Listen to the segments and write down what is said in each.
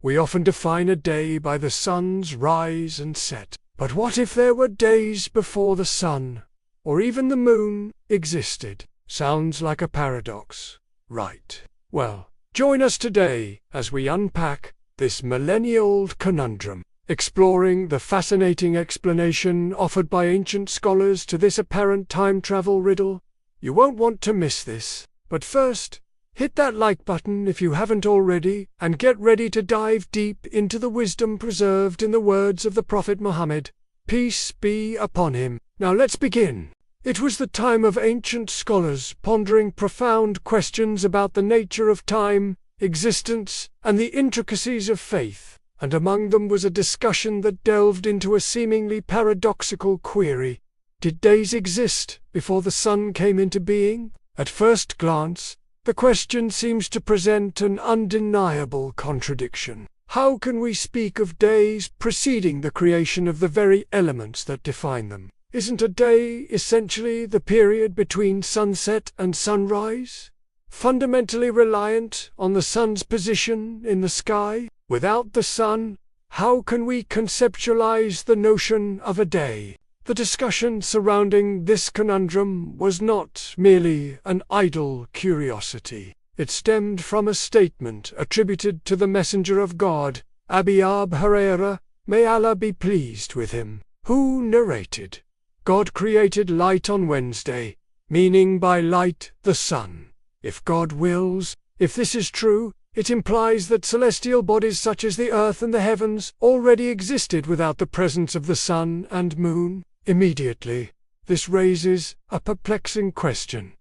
We often define a day by the sun's rise and set. But what if there were days before the sun, or even the moon, existed? Sounds like a paradox, right? Well, join us today as we unpack this millennia-old conundrum, exploring the fascinating explanation offered by ancient scholars to this apparent time travel riddle. You won't want to miss this. But first, hit that like button if you haven't already, and get ready to dive deep into the wisdom preserved in the words of the Prophet Muhammad, peace be upon him. Now let's begin. It was the time of ancient scholars pondering profound questions about the nature of time, existence, and the intricacies of faith, and among them was a discussion that delved into a seemingly paradoxical query. Did days exist before the sun came into being? At first glance, the question seems to present an undeniable contradiction. How can we speak of days preceding the creation of the very elements that define them? Isn't a day essentially the period between sunset and sunrise, fundamentally reliant on the sun's position in the sky? Without the sun, how can we conceptualize the notion of a day? The discussion surrounding this conundrum was not merely an idle curiosity. It stemmed from a statement attributed to the Messenger of God, Abu Hurairah, may Allah be pleased with him, who narrated, God created light on Wednesday, meaning by light the sun. If God wills, if this is true, it implies that celestial bodies such as the earth and the heavens already existed without the presence of the sun and moon. Immediately, this raises a perplexing question.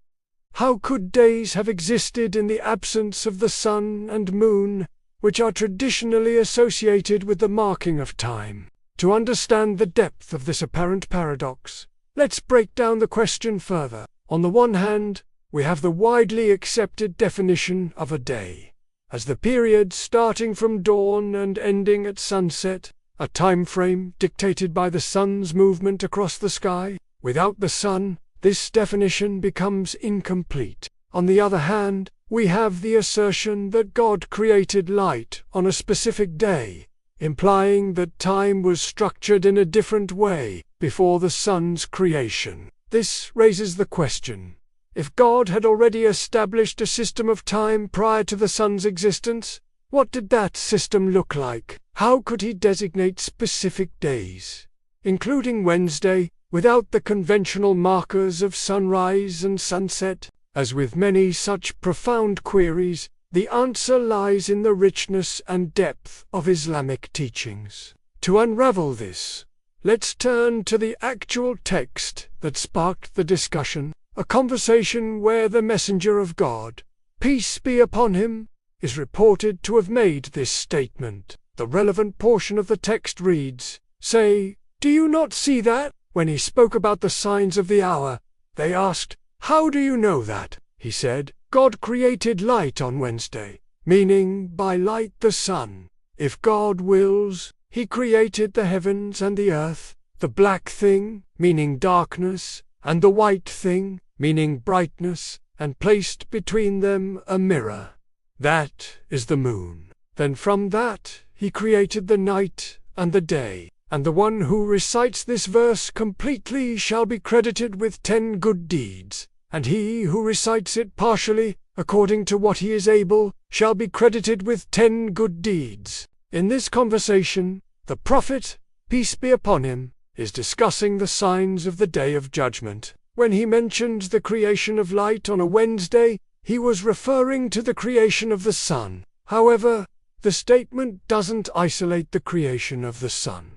How could days have existed in the absence of the sun and moon, which are traditionally associated with the marking of time? To understand the depth of this apparent paradox, let's break down the question further. On the one hand, we have the widely accepted definition of a day as the period starting from dawn and ending at sunset, a time frame dictated by the sun's movement across the sky. Without the sun, this definition becomes incomplete. On the other hand, we have the assertion that God created light on a specific day, implying that time was structured in a different way before the sun's creation. This raises the question: if God had already established a system of time prior to the sun's existence, what did that system look like? How could he designate specific days, including Wednesday, without the conventional markers of sunrise and sunset? As with many such profound queries, the answer lies in the richness and depth of Islamic teachings. To unravel this, let's turn to the actual text that sparked the discussion, a conversation where the Messenger of God, peace be upon him, is reported to have made this statement. The relevant portion of the text reads, "Say, do you not see that?" When he spoke about the signs of the hour, they asked, "How do you know that?" He said, God created light on Wednesday, meaning by light the sun. If God wills, he created the heavens and the earth, the black thing, meaning darkness, and the white thing, meaning brightness, and placed between them a mirror. That is the moon. Then from that he created the night and the day. And the one who recites this verse completely shall be credited with 10 good deeds, and he who recites it partially, according to what he is able, shall be credited with 10 good deeds. In this conversation, the Prophet, peace be upon him, is discussing the signs of the Day of Judgment. When he mentioned the creation of light on a Wednesday, he was referring to the creation of the sun. However, the statement doesn't isolate the creation of the sun.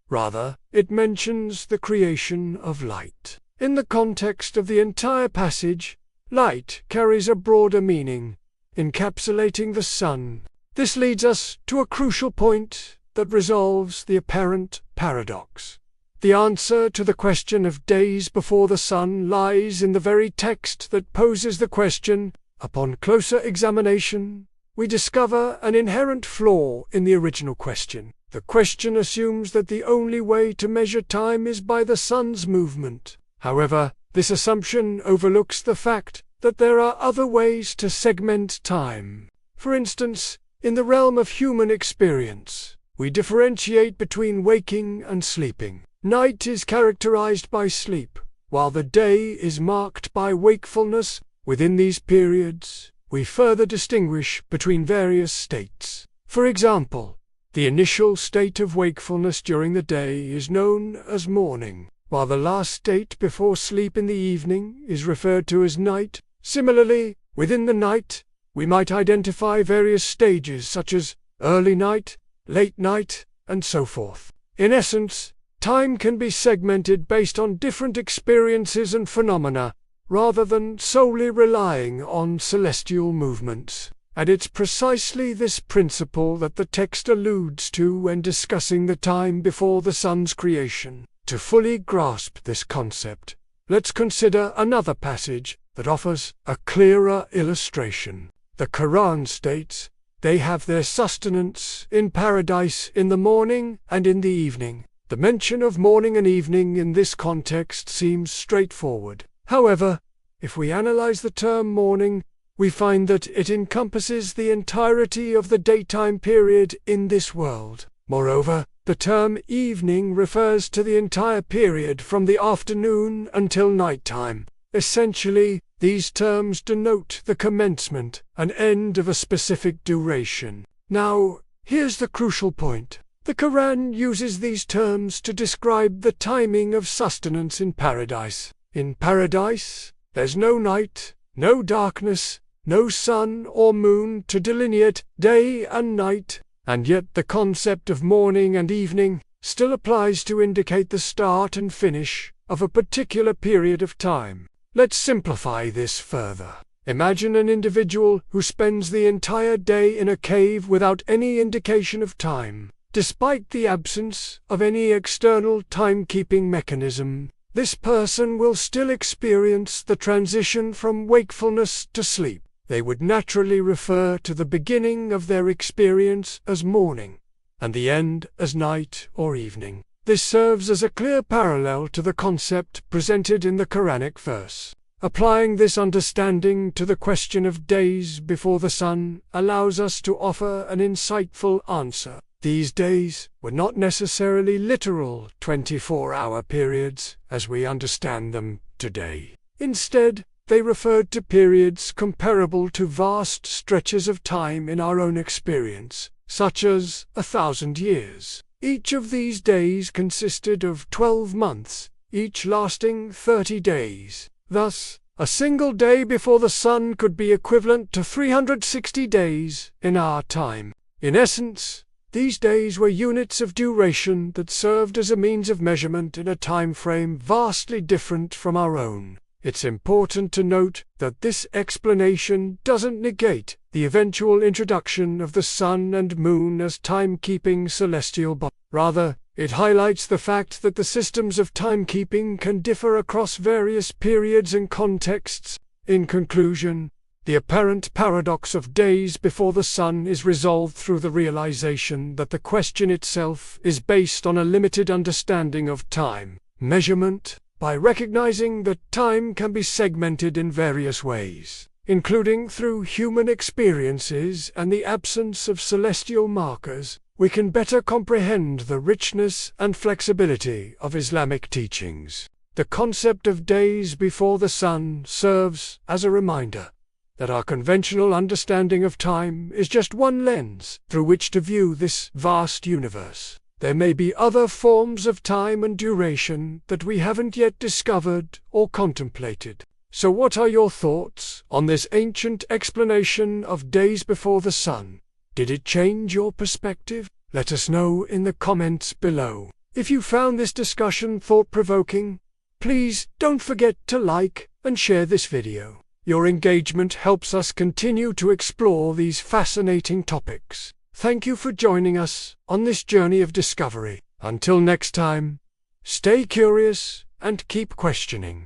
Rather, it mentions the creation of light. In the context of the entire passage, light carries a broader meaning, encapsulating the sun. This leads us to a crucial point that resolves the apparent paradox. The answer to the question of days before the sun lies in the very text that poses the question. Upon closer examination, we discover an inherent flaw in the original question. The question assumes that the only way to measure time is by the sun's movement. However, this assumption overlooks the fact that there are other ways to segment time. For instance, In the realm of human experience, we differentiate between waking and sleeping. Night is characterized by sleep, while the day is marked by wakefulness. Within these periods, we further distinguish between various states. For example, the initial state of wakefulness during the day is known as morning, while the last state before sleep in the evening is referred to as night. Similarly, within the night, we might identify various stages such as early night, late night, and so forth. In essence, time can be segmented based on different experiences and phenomena, rather than solely relying on celestial movements. And it's precisely this principle that the text alludes to when discussing the time before the sun's creation. To fully grasp this concept, let's consider another passage that offers a clearer illustration. The Quran states, "They have their sustenance in paradise in the morning and in the evening." The mention of morning and evening in this context seems straightforward. However, if we analyze the term morning, we find that it encompasses the entirety of the daytime period in this world. Moreover, the term evening refers to the entire period from the afternoon until nighttime. Essentially, these terms denote the commencement and end of a specific duration. Now, here's the crucial point. The Quran uses these terms to describe the timing of sustenance in paradise. In paradise, there's no night, no darkness, no sun or moon to delineate day and night, and yet the concept of morning and evening still applies to indicate the start and finish of a particular period of time. Let's simplify this further. Imagine an individual who spends the entire day in a cave without any indication of time. Despite the absence of any external timekeeping mechanism, this person will still experience the transition from wakefulness to sleep. They would naturally refer to the beginning of their experience as morning, and the end as night or evening. This serves as a clear parallel to the concept presented in the Quranic verse. Applying this understanding to the question of days before the sun allows us to offer an insightful answer. These days were not necessarily literal 24-hour periods as we understand them today. Instead, they referred to periods comparable to vast stretches of time in our own experience, such as 1,000 years. Each of these days consisted of 12 months, each lasting 30 days. Thus, a single day before the sun could be equivalent to 360 days in our time. In essence, these days were units of duration that served as a means of measurement in a time frame vastly different from our own. It's important to note that this explanation doesn't negate the eventual introduction of the sun and moon as timekeeping celestial bodies. Rather, it highlights the fact that the systems of timekeeping can differ across various periods and contexts. In conclusion, the apparent paradox of days before the sun is resolved through the realization that the question itself is based on a limited understanding of time measurement. By recognizing that time can be segmented in various ways, including through human experiences and the absence of celestial markers, we can better comprehend the richness and flexibility of Islamic teachings. The concept of days before the sun serves as a reminder that our conventional understanding of time is just one lens through which to view this vast universe. There may be other forms of time and duration that we haven't yet discovered or contemplated. So what are your thoughts on this ancient explanation of days before the sun? Did it change your perspective? Let us know in the comments below. If you found this discussion thought-provoking, please don't forget to like and share this video. Your engagement helps us continue to explore these fascinating topics. Thank you for joining us on this journey of discovery. Until next time, stay curious and keep questioning.